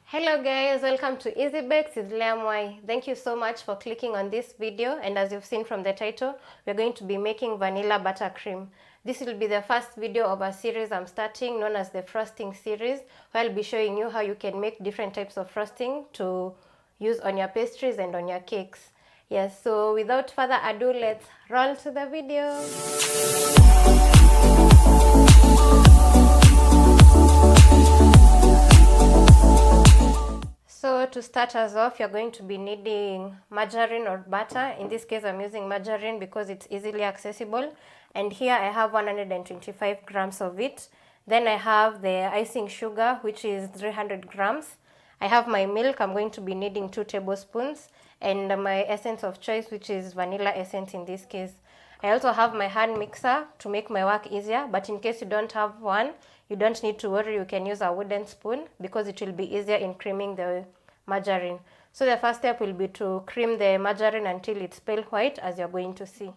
Hello guys, welcome to Easy Bakes with Liamwai. Thank you so much for clicking on this video, and as you've seen from the title, we're going to be making vanilla buttercream. This will be the first video of a series I'm starting known as the frosting series, where I'll be showing you how you can make different types of frosting to use on your pastries and on your cakes. Yes, so without further ado, let's roll to the video. So to start us off, you're going to be needing margarine or butter. In this case, I'm using margarine because it's easily accessible. And here I have 125 grams of it. Then I have the icing sugar, which is 300 grams. I have my milk. I'm going to be needing 2 tablespoons. And my essence of choice, which is vanilla essence in this case. I also have my hand mixer to make my work easier, but in case you don't have one, you don't need to worry. You can use a wooden spoon because it will be easier in creaming the margarine. So the first step will be to cream the margarine until it's pale white, as you're going to see.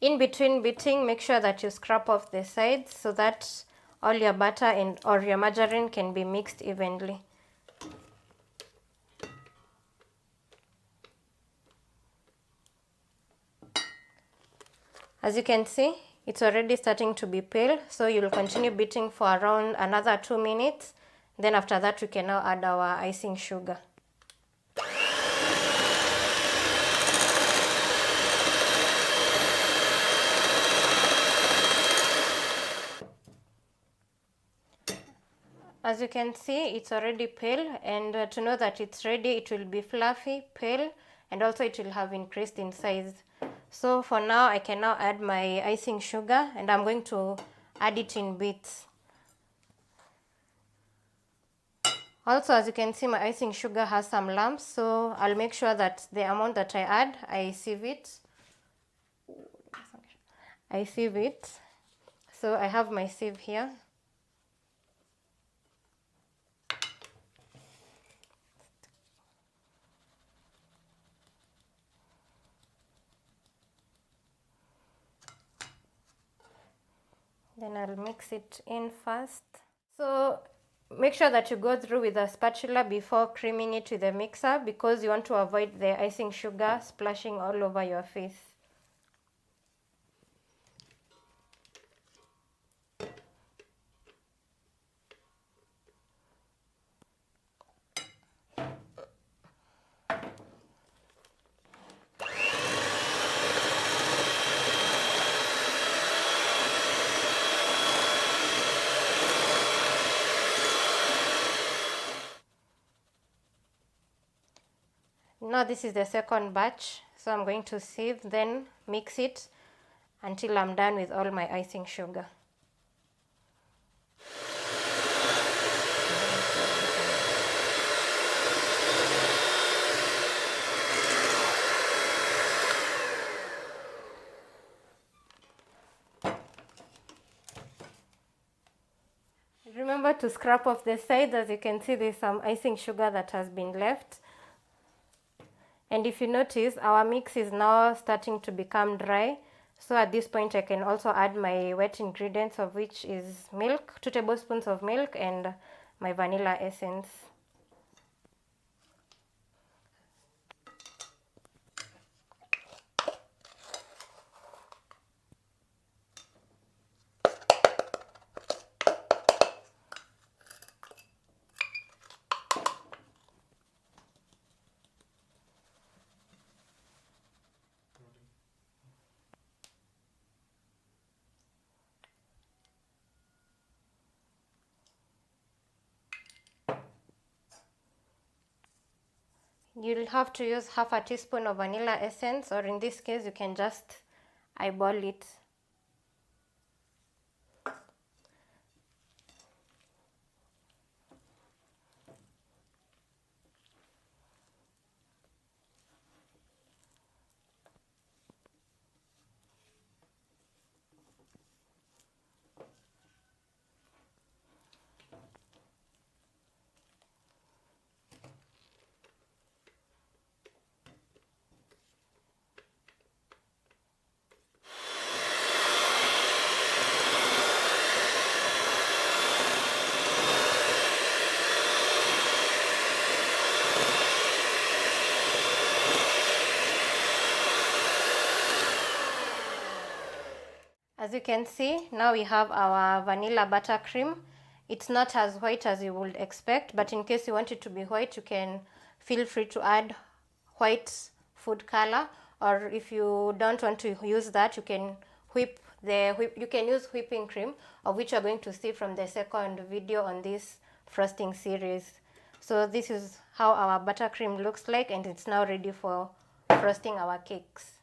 In between beating, make sure that you scrape off the sides so that all your butter and or your margarine can be mixed evenly. As you can see, it's already starting to be pale, so you'll continue beating for around another 2 minutes. Then after that, we can now add our icing sugar. As you can see, it's already pale, and to know that it's ready, it will be fluffy, pale, and also it will have increased in size. So for now, I can now add my icing sugar, and I'm going to add it in bits. Also, as you can see, my icing sugar has some lumps, so I'll make sure that the amount that I add, I sieve it. So I have my sieve here. Then I'll mix it in first. So make sure that you go through with a spatula before creaming it with the mixer, because you want to avoid the icing sugar splashing all over your face. Now this is the second batch, so I'm going to sieve, then mix it until I'm done with all my icing sugar. Remember to scrape off the sides. As you can see, there's some icing sugar that has been left. And if you notice, our mix is now starting to become dry. So at this point, I can also add my wet ingredients, of which is milk, 2 tablespoons of milk, and my vanilla essence. You'll have to use half a teaspoon of vanilla essence, or in this case, you can just eyeball it. As you can see, now we have our vanilla buttercream. It's not as white as you would expect, but in case you want it to be white, you can feel free to add white food color, or if you don't want to use that, you can you can use whipping cream, of which you're going to see from the second video on this frosting series. So this is how our buttercream looks like, and it's now ready for frosting our cakes.